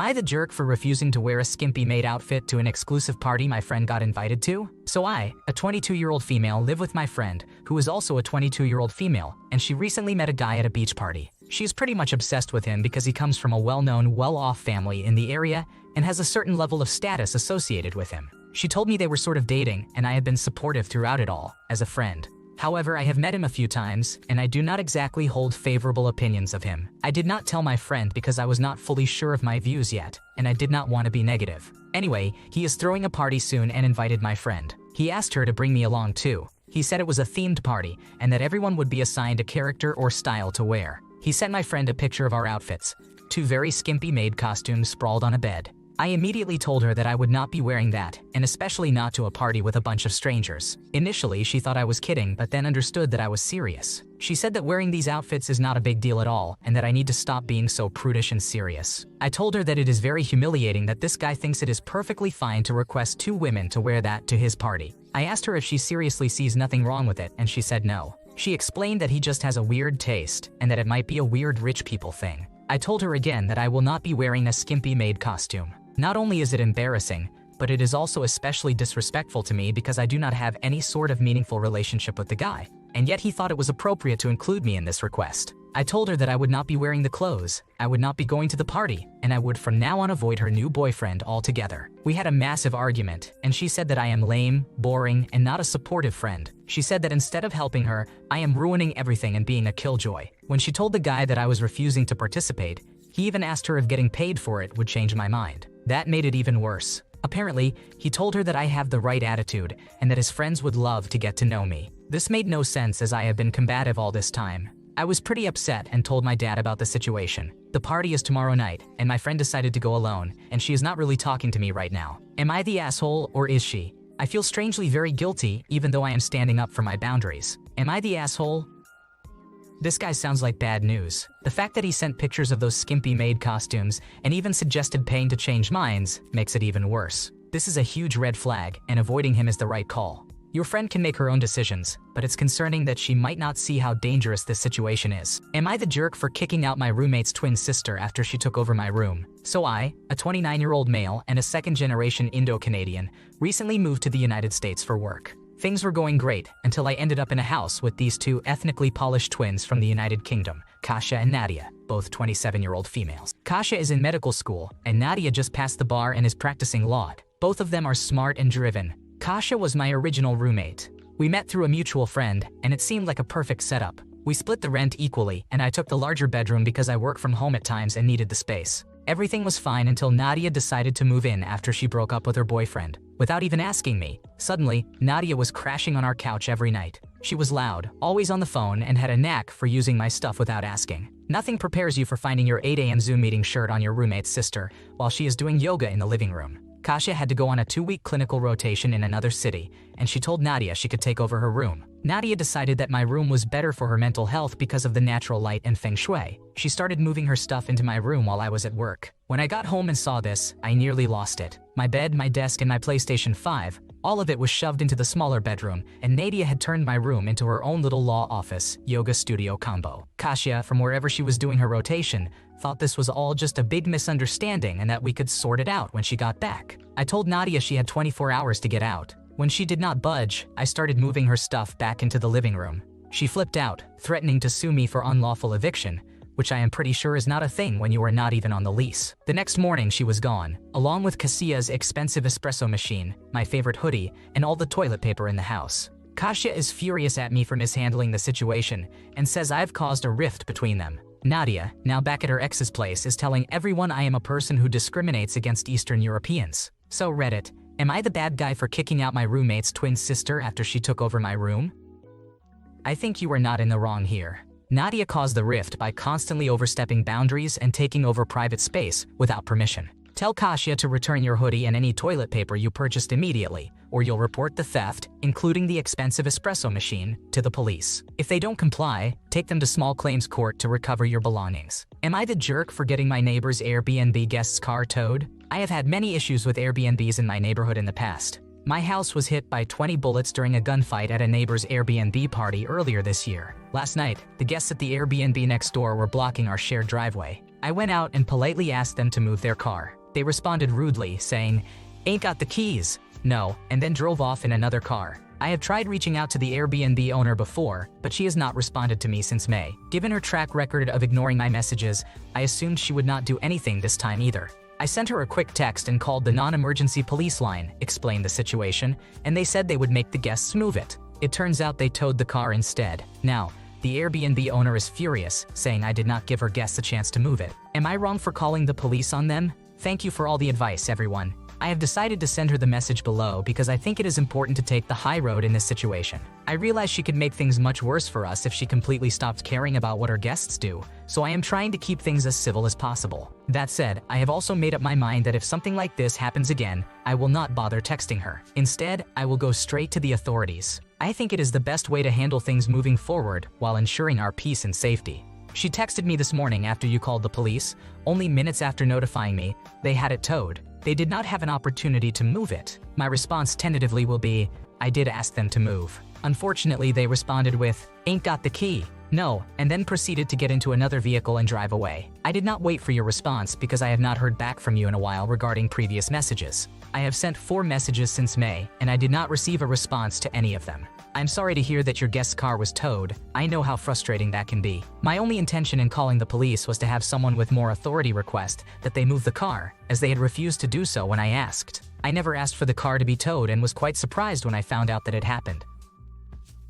I the jerk for refusing to wear a skimpy maid outfit to an exclusive party my friend got invited to? So I, a 22-year-old female, live with my friend, who is also a 22-year-old female, and she recently met a guy at a beach party. She's pretty much obsessed with him because he comes from a well-known, well-off family in the area and has a certain level of status associated with him. She told me they were sort of dating, and I have been supportive throughout it all, as a friend. However, I have met him a few times, and I do not exactly hold favorable opinions of him. I did not tell my friend because I was not fully sure of my views yet, and I did not want to be negative. Anyway, he is throwing a party soon and invited my friend. He asked her to bring me along too. He said it was a themed party, and that everyone would be assigned a character or style to wear. He sent my friend a picture of our outfits, 2 very skimpy maid costumes sprawled on a bed. I immediately told her that I would not be wearing that, and especially not to a party with a bunch of strangers. Initially, she thought I was kidding, but then understood that I was serious. She said that wearing these outfits is not a big deal at all, and that I need to stop being so prudish and serious. I told her that it is very humiliating that this guy thinks it is perfectly fine to request 2 women to wear that to his party. I asked her if she seriously sees nothing wrong with it, and she said no. She explained that he just has a weird taste, and that it might be a weird rich people thing. I told her again that I will not be wearing a skimpy maid costume. Not only is it embarrassing, but it is also especially disrespectful to me because I do not have any sort of meaningful relationship with the guy, and yet he thought it was appropriate to include me in this request. I told her that I would not be wearing the clothes, I would not be going to the party, and I would from now on avoid her new boyfriend altogether. We had a massive argument, and she said that I am lame, boring, and not a supportive friend. She said that instead of helping her, I am ruining everything and being a killjoy. When she told the guy that I was refusing to participate, he even asked her if getting paid for it would change my mind. That made it even worse. Apparently, he told her that I have the right attitude and that his friends would love to get to know me. This made no sense as I have been combative all this time. I was pretty upset and told my dad about the situation. The party is tomorrow night, and my friend decided to go alone, and she is not really talking to me right now. Am I the asshole, or is she? I feel strangely very guilty even though I am standing up for my boundaries. Am I the asshole? This guy sounds like bad news. The fact that he sent pictures of those skimpy maid costumes and even suggested paying to change minds makes it even worse. This is a huge red flag, and avoiding him is the right call. Your friend can make her own decisions, but it's concerning that she might not see how dangerous this situation is. Am I the jerk for kicking out my roommate's twin sister after she took over my room? So I, a 29-year-old male and a second-generation Indo-Canadian, recently moved to the United States for work. Things were going great until I ended up in a house with these 2 ethnically polished twins from the United Kingdom, Kasia and Nadia, both 27-year-old females. Kasia is in medical school, and Nadia just passed the bar and is practicing law. Both of them are smart and driven. Kasia was my original roommate. We met through a mutual friend, and it seemed like a perfect setup. We split the rent equally, and I took the larger bedroom because I work from home at times and needed the space. Everything was fine until Nadia decided to move in after she broke up with her boyfriend. Without even asking me, suddenly, Nadia was crashing on our couch every night. She was loud, always on the phone, and had a knack for using my stuff without asking. Nothing prepares you for finding your 8 a.m. Zoom meeting shirt on your roommate's sister while she is doing yoga in the living room. Kasia had to go on a 2-week clinical rotation in another city, and she told Nadia she could take over her room. Nadia decided that my room was better for her mental health because of the natural light and feng shui. She started moving her stuff into my room while I was at work. When I got home and saw this, I nearly lost it. My bed, my desk, and my PlayStation 5, all of it was shoved into the smaller bedroom, and Nadia had turned my room into her own little law office, yoga studio combo. Kasia, from wherever she was doing her rotation, thought this was all just a big misunderstanding and that we could sort it out when she got back. I told Nadia she had 24 hours to get out. When she did not budge, I started moving her stuff back into the living room. She flipped out, threatening to sue me for unlawful eviction, which I am pretty sure is not a thing when you are not even on the lease. The next morning she was gone, along with Kasia's expensive espresso machine, my favorite hoodie, and all the toilet paper in the house. Kasia is furious at me for mishandling the situation and says I've caused a rift between them. Nadia, now back at her ex's place, is telling everyone I am a person who discriminates against Eastern Europeans. So Reddit, am I the bad guy for kicking out my roommate's twin sister after she took over my room? I think you are not in the wrong here. Nadia caused the rift by constantly overstepping boundaries and taking over private space without permission. Tell Kasia to return your hoodie and any toilet paper you purchased immediately, or you'll report the theft, including the expensive espresso machine, to the police. If they don't comply, take them to small claims court to recover your belongings. Am I the jerk for getting my neighbor's Airbnb guest's car towed? I have had many issues with Airbnbs in my neighborhood in the past. My house was hit by 20 bullets during a gunfight at a neighbor's Airbnb party earlier this year. Last night, the guests at the Airbnb next door were blocking our shared driveway. I went out and politely asked them to move their car. They responded rudely, saying, "Ain't got the keys." No, and then drove off in another car. I have tried reaching out to the Airbnb owner before, but she has not responded to me since May. Given her track record of ignoring my messages, I assumed she would not do anything this time either. I sent her a quick text and called the non-emergency police line, explained the situation, and they said they would make the guests move it. It turns out they towed the car instead. Now, the Airbnb owner is furious, saying I did not give her guests a chance to move it. Am I wrong for calling the police on them? Thank you for all the advice, everyone. I have decided to send her the message below because I think it is important to take the high road in this situation. I realize she could make things much worse for us if she completely stopped caring about what her guests do, so I am trying to keep things as civil as possible. That said, I have also made up my mind that if something like this happens again, I will not bother texting her. Instead, I will go straight to the authorities. I think it is the best way to handle things moving forward while ensuring our peace and safety. She texted me this morning after you called the police, only minutes after notifying me they had it towed. They did not have an opportunity to move it. My response tentatively will be, I did ask them to move. Unfortunately, they responded with, "Ain't got the key." No, and then proceeded to get into another vehicle and drive away. I did not wait for your response because I have not heard back from you in a while regarding previous messages. I have sent 4 messages since May, and I did not receive a response to any of them. I'm sorry to hear that your guest's car was towed. I know how frustrating that can be. My only intention in calling the police was to have someone with more authority request that they move the car, as they had refused to do so when I asked. I never asked for the car to be towed and was quite surprised when I found out that it happened.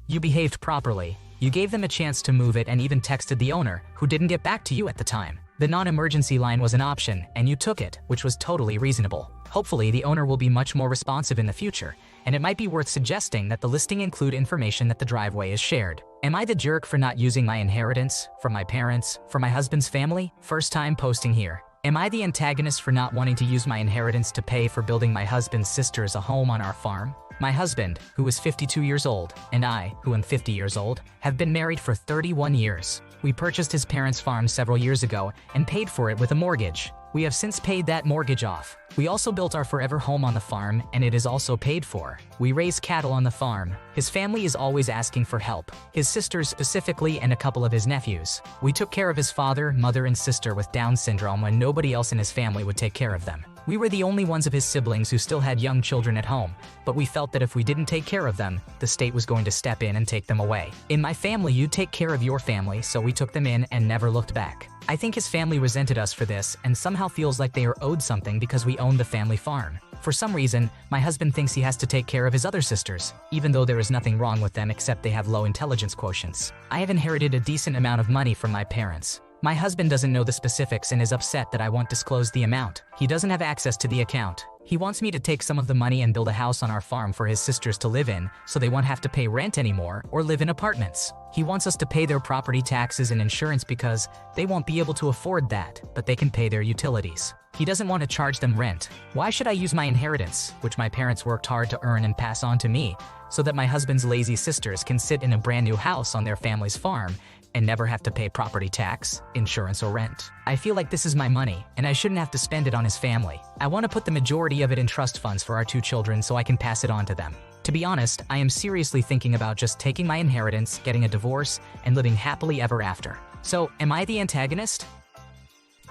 You behaved properly. You gave them a chance to move it and even texted the owner, who didn't get back to you at the time. The non-emergency line was an option, and you took it, which was totally reasonable. Hopefully, the owner will be much more responsive in the future, and it might be worth suggesting that the listing include information that the driveway is shared. Am I the jerk for not using my inheritance? From my parents? For my husband's family? First time posting here. Am I the antagonist for not wanting to use my inheritance to pay for building my husband's sisters a home on our farm? My husband, who is 52 years old, and I, who am 50 years old, have been married for 31 years. We purchased his parents' farm several years ago and paid for it with a mortgage. We have since paid that mortgage off. We also built our forever home on the farm, and it is also paid for. We raise cattle on the farm. His family is always asking for help, his sisters specifically and a couple of his nephews. We took care of his father, mother, and sister with Down syndrome when nobody else in his family would take care of them. We were the only ones of his siblings who still had young children at home, but we felt that if we didn't take care of them, the state was going to step in and take them away. In my family, you take care of your family, so we took them in and never looked back. I think his family resented us for this and somehow feels like they are owed something because we own the family farm. For some reason, my husband thinks he has to take care of his other sisters, even though there is nothing wrong with them except they have low intelligence quotients. I have inherited a decent amount of money from my parents. My husband doesn't know the specifics and is upset that I won't disclose the amount. He doesn't have access to the account. He wants me to take some of the money and build a house on our farm for his sisters to live in so they won't have to pay rent anymore or live in apartments. He wants us to pay their property taxes and insurance because they won't be able to afford that, but they can pay their utilities. He doesn't want to charge them rent. Why should I use my inheritance, which my parents worked hard to earn and pass on to me, so that my husband's lazy sisters can sit in a brand new house on their family's farm and never have to pay property tax, insurance, or rent? I feel like this is my money, and I shouldn't have to spend it on his family. I want to put the majority of it in trust funds for our 2 children so I can pass it on to them. To be honest, I am seriously thinking about just taking my inheritance, getting a divorce, and living happily ever after. So, am I the antagonist?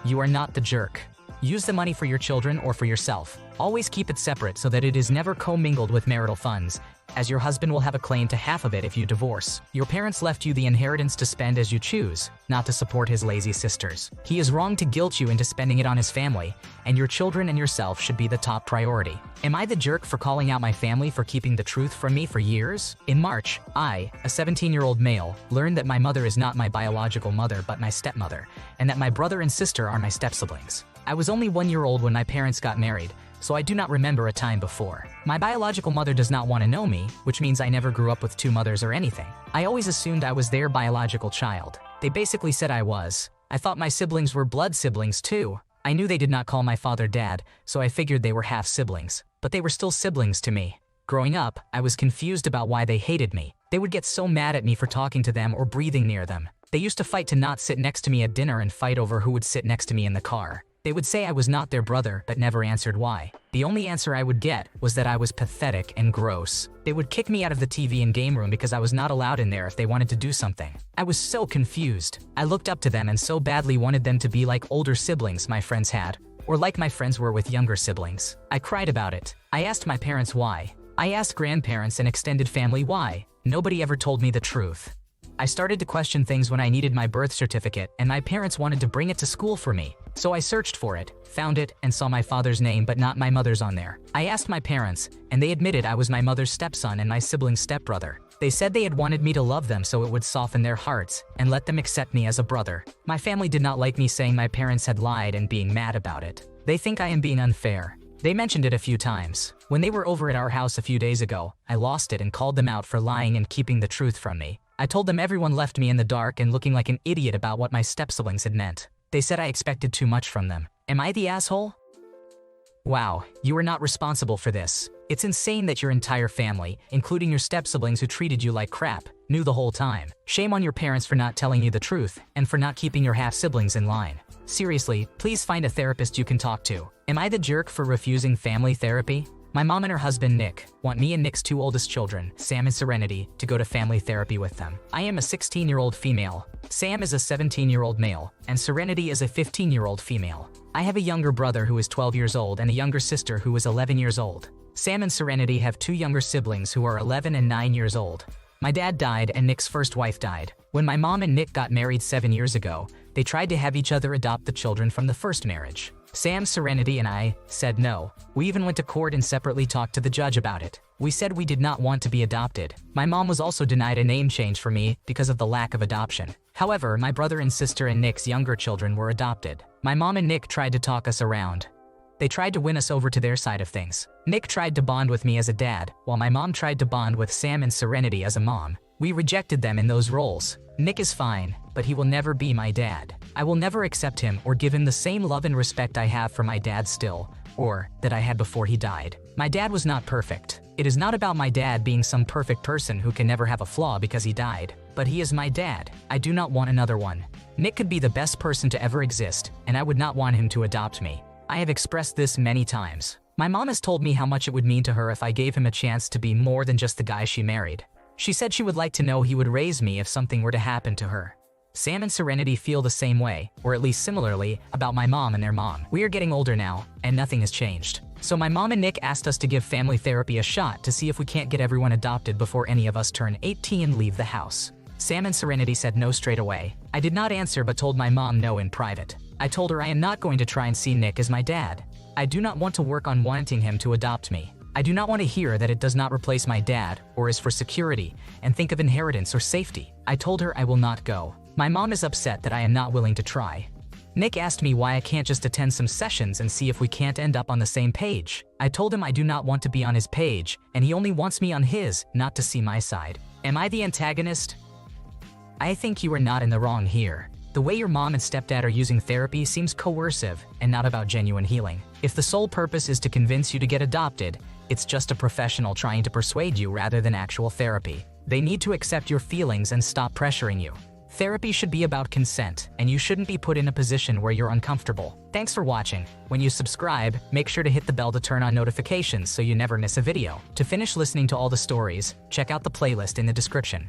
You are not the jerk. Use the money for your children or for yourself. Always keep it separate so that it is never commingled with marital funds, as your husband will have a claim to half of it if you divorce. Your parents left you the inheritance to spend as you choose, not to support his lazy sisters. He is wrong to guilt you into spending it on his family, and your children and yourself should be the top priority. Am I the jerk for calling out my family for keeping the truth from me for years? In March, I, a 17-year-old male, learned that my mother is not my biological mother but my stepmother, and that my brother and sister are my step-siblings. I was only 1 year old when my parents got married, so I do not remember a time before. My biological mother does not want to know me, which means I never grew up with 2 mothers or anything. I always assumed I was their biological child. They basically said I was. I thought my siblings were blood siblings too. I knew they did not call my father dad, so I figured they were half siblings. But they were still siblings to me. Growing up, I was confused about why they hated me. They would get so mad at me for talking to them or breathing near them. They used to fight to not sit next to me at dinner and fight over who would sit next to me in the car. They would say I was not their brother, but never answered why. The only answer I would get was that I was pathetic and gross. They would kick me out of the TV and game room because I was not allowed in there if they wanted to do something. I was so confused. I looked up to them and so badly wanted them to be like older siblings my friends had, or like my friends were with younger siblings. I cried about it. I asked my parents why. I asked grandparents and extended family why. Nobody ever told me the truth. I started to question things when I needed my birth certificate and my parents wanted to bring it to school for me. So I searched for it, found it, and saw my father's name but not my mother's on there. I asked my parents, and they admitted I was my mother's stepson and my sibling's stepbrother. They said they had wanted me to love them so it would soften their hearts and let them accept me as a brother. My family did not like me saying my parents had lied and being mad about it. They think I am being unfair. They mentioned it a few times. When they were over at our house a few days ago, I lost it and called them out for lying and keeping the truth from me. I told them everyone left me in the dark and looking like an idiot about what my step-siblings had meant. They said I expected too much from them. Am I the asshole? Wow, you are not responsible for this. It's insane that your entire family, including your step-siblings who treated you like crap, knew the whole time. Shame on your parents for not telling you the truth and for not keeping your half-siblings in line. Seriously, please find a therapist you can talk to. Am I the jerk for refusing family therapy? My mom and her husband, Nick, want me and Nick's two oldest children, Sam and Serenity, to go to family therapy with them. I am a 16-year-old female, Sam is a 17-year-old male, and Serenity is a 15-year-old female. I have a younger brother who is 12 years old and a younger sister who is 11 years old. Sam and Serenity have two younger siblings who are 11 and 9 years old. My dad died and Nick's first wife died. When my mom and Nick got married 7 years ago, they tried to have each other adopt the children from the first marriage. Sam, Serenity, and I said no. We even went to court and separately talked to the judge about it. We said we did not want to be adopted. My mom was also denied a name change for me because of the lack of adoption. However, my brother and sister and Nick's younger children were adopted. My mom and Nick tried to talk us around. They tried to win us over to their side of things. Nick tried to bond with me as a dad, while my mom tried to bond with Sam and Serenity as a mom. We rejected them in those roles. Nick is fine, but he will never be my dad. I will never accept him or give him the same love and respect I have for my dad still, or that I had before he died. My dad was not perfect. It is not about my dad being some perfect person who can never have a flaw because he died, but he is my dad. I do not want another one. Nick could be the best person to ever exist, and I would not want him to adopt me. I have expressed this many times. My mom has told me how much it would mean to her if I gave him a chance to be more than just the guy she married. She said she would like to know he would raise me if something were to happen to her. Sam and Serenity feel the same way, or at least similarly, about my mom and their mom. We are getting older now, and nothing has changed. So my mom and Nick asked us to give family therapy a shot to see if we can't get everyone adopted before any of us turn 18 and leave the house. Sam and Serenity said no straight away. I did not answer but told my mom no in private. I told her I am not going to try and see Nick as my dad. I do not want to work on wanting him to adopt me. I do not want to hear that it does not replace my dad or is for security and think of inheritance or safety. I told her I will not go. My mom is upset that I am not willing to try. Nick asked me why I can't just attend some sessions and see if we can't end up on the same page. I told him I do not want to be on his page and he only wants me on his, not to see my side. Am I the antagonist? I think you are not in the wrong here. The way your mom and stepdad are using therapy seems coercive and not about genuine healing. If the sole purpose is to convince you to get adopted, it's just a professional trying to persuade you rather than actual therapy. They need to accept your feelings and stop pressuring you. Therapy should be about consent, and you shouldn't be put in a position where you're uncomfortable. Thanks for watching. When you subscribe, make sure to hit the bell to turn on notifications so you never miss a video. To finish listening to all the stories, check out the playlist in the description.